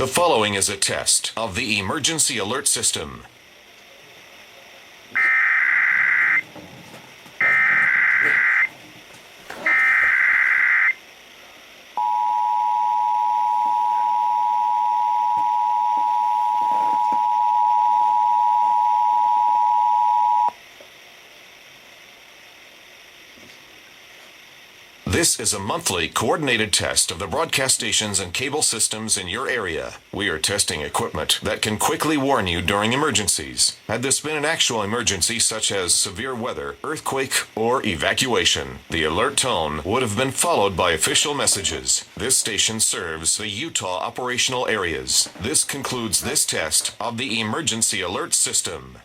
The following is a test of the emergency alert system. This is a monthly coordinated test of the broadcast stations and cable systems in your area. We are testing equipment that can quickly warn you during emergencies. Had this been an actual emergency such as severe weather, earthquake, or evacuation, the alert tone would have been followed by official messages. This station serves the Utah operational areas. This concludes this test of the emergency alert system.